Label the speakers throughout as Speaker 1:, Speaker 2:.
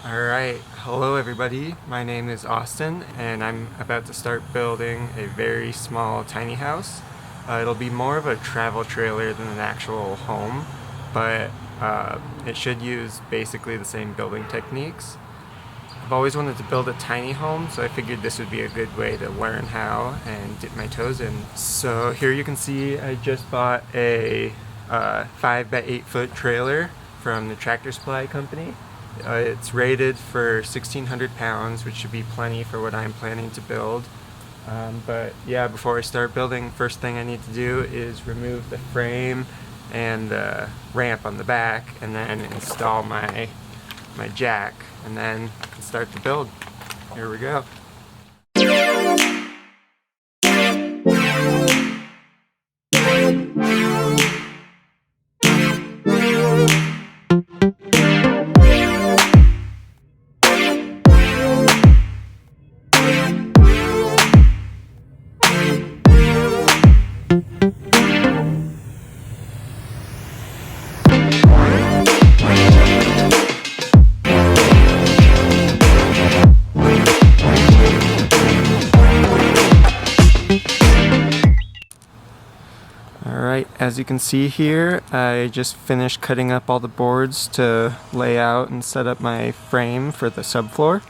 Speaker 1: Alright, hello everybody. My name is Austin and I'm about to start building a very small tiny house. It'll be more of a travel trailer than an actual home, but it should use basically the same building techniques. I've always wanted to build a tiny home, so I figured this would be a good way to learn how and dip my toes in. So here you can see I just bought a 5 by 8 foot trailer from the Tractor Supply company. It's rated for 1,600 pounds, which should be plenty for what I'm planning to build. But yeah, before I start building, first thing I need to do is remove the frame and the ramp on the back, and then install my jack, and then I can start the build. Here we go. Alright, as you can see here, I just finished cutting up all the boards to lay out and set up my frame for the subfloor.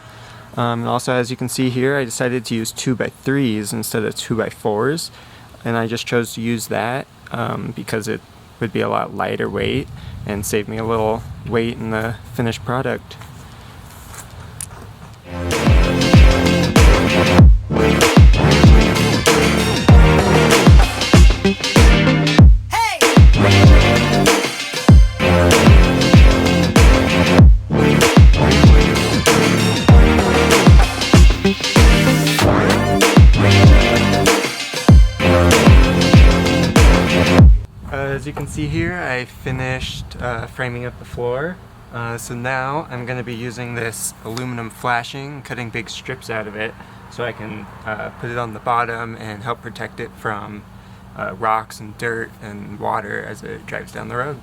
Speaker 1: And also, as you can see here, I decided to use 2x3s instead of 2x4s, and I just chose to use that because it would be a lot lighter weight and save me a little weight in the finished product. As you can see here, I finished framing up the floor. So now I'm going to be using this aluminum flashing, cutting big strips out of it so I can put it on the bottom and help protect it from rocks and dirt and water as it drives down the road.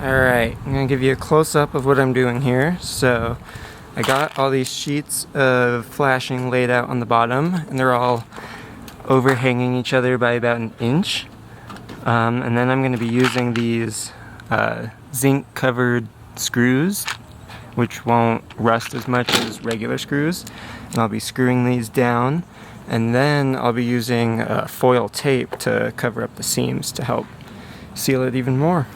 Speaker 1: Alright, I'm going to give you a close-up of what I'm doing here. So, I got all these sheets of flashing laid out on the bottom, and they're all overhanging each other by about an inch. And then I'm going to be using these zinc-covered screws, which won't rust as much as regular screws. And I'll be screwing these down, and then I'll be using foil tape to cover up the seams to help seal it even more.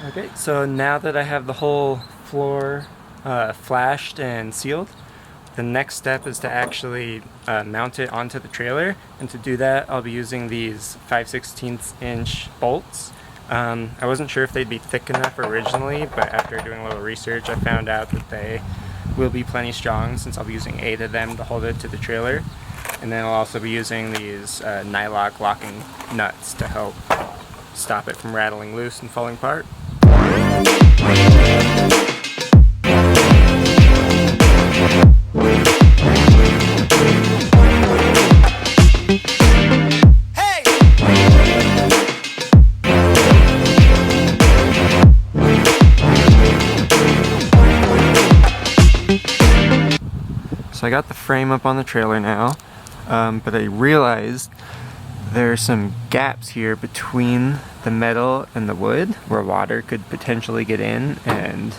Speaker 1: Okay, so now that I have the whole floor flashed and sealed, the next step is to actually mount it onto the trailer, and to do that I'll be using these 5/16 inch bolts. I wasn't sure if they'd be thick enough originally, but after doing a little research I found out that they will be plenty strong, since I'll be using 8 of them to hold it to the trailer. And then I'll also be using these nylock locking nuts to help stop it from rattling loose and falling apart. So I got the frame up on the trailer now, but I realized there are some gaps here between the metal and the wood where water could potentially get in and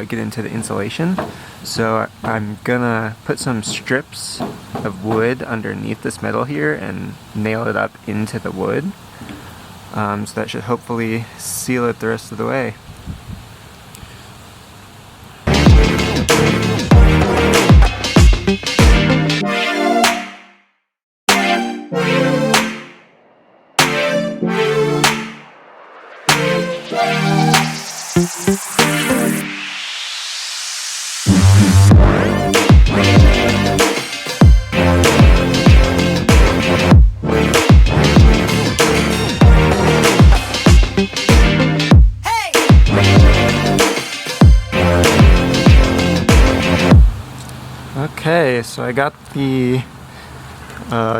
Speaker 1: get into the insulation. So I'm gonna put some strips of wood underneath this metal here and nail it up into the wood. So that should hopefully seal it the rest of the way. Okay, so I got the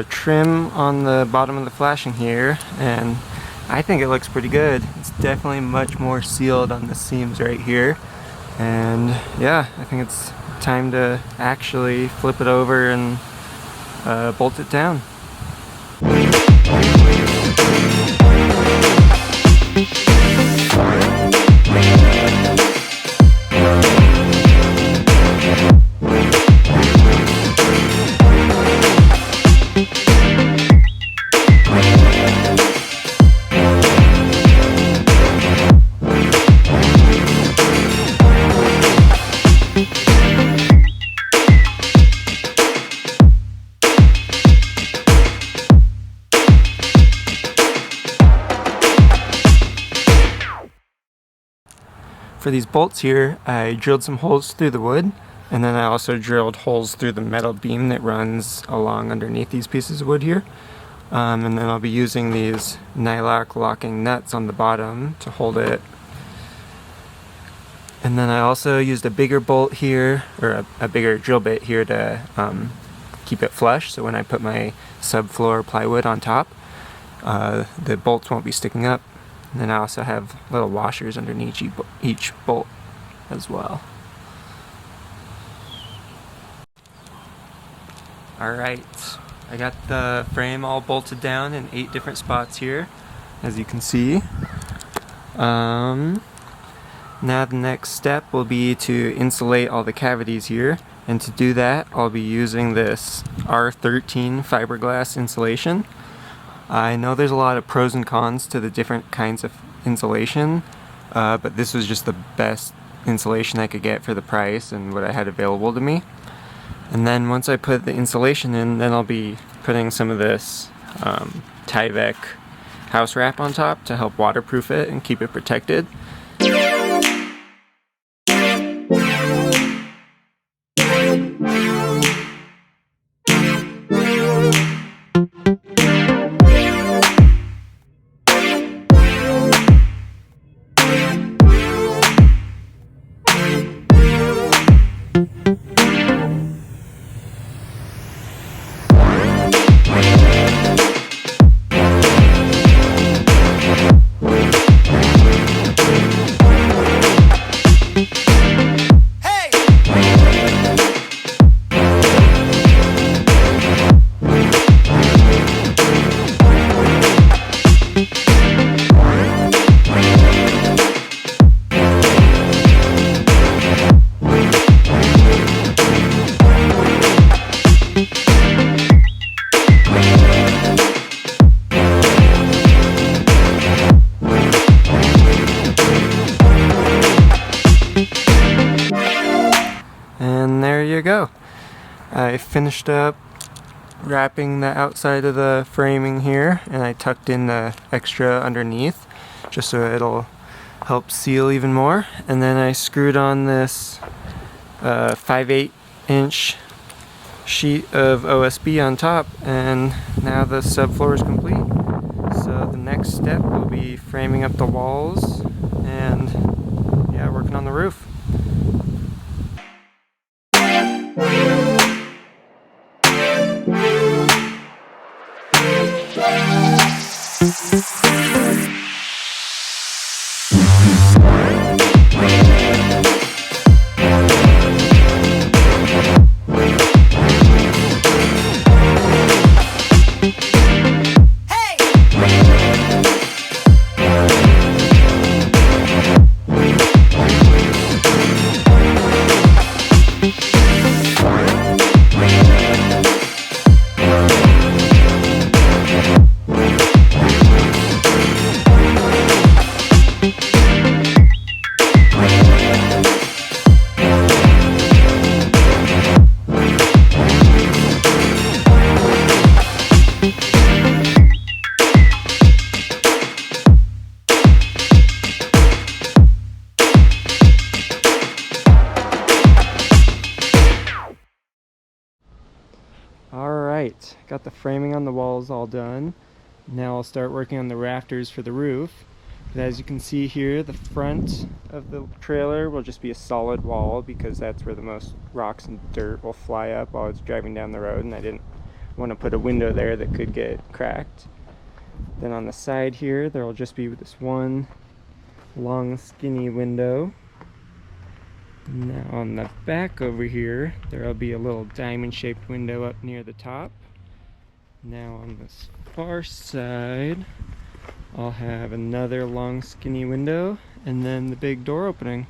Speaker 1: trim on the bottom of the flashing here, and I think it looks pretty good. It's definitely much more sealed on the seams right here, and yeah, I think it's time to actually flip it over and bolt it down. For these bolts here, I drilled some holes through the wood, and then I also drilled holes through the metal beam that runs along underneath these pieces of wood here. And then I'll be using these nylock locking nuts on the bottom to hold it. And then I also used a bigger bolt here, or a bigger drill bit here to keep it flush, so when I put my subfloor plywood on top, the bolts won't be sticking up. And then I also have little washers underneath each bolt as well. Alright, I got the frame all bolted down in 8 different spots here, as you can see. Now the next step will be to insulate all the cavities here, and to do that I'll be using this R13 fiberglass insulation. I know there's a lot of pros and cons to the different kinds of insulation, but this was just the best insulation I could get for the price and what I had available to me. And then once I put the insulation in, then I'll be putting some of this Tyvek house wrap on top to help waterproof it and keep it protected. you go. I finished up wrapping the outside of the framing here, and I tucked in the extra underneath just so it'll help seal even more. And then I screwed on this 5/8 inch sheet of OSB on top, and now the subfloor is complete. So the next step will be framing up the walls and yeah, working on the roof. Got the framing on the walls all done. Now I'll start working on the rafters for the roof. But as you can see here, the front of the trailer will just be a solid wall because that's where the most rocks and dirt will fly up while it's driving down the road, and I didn't want to put a window there that could get cracked. Then on the side here, there will just be this one long skinny window. Now on the back over here, there will be a little diamond shaped window up near the top. Now on this far side, I'll have another long skinny window and then the big door opening.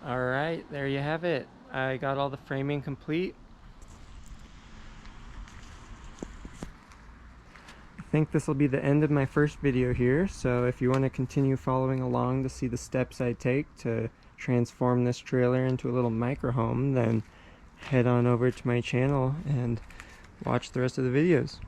Speaker 1: Alright, there you have it. I got all the framing complete. I think this will be the end of my first video here, so if you want to continue following along to see the steps I take to transform this trailer into a little micro home, then head on over to my channel and watch the rest of the videos.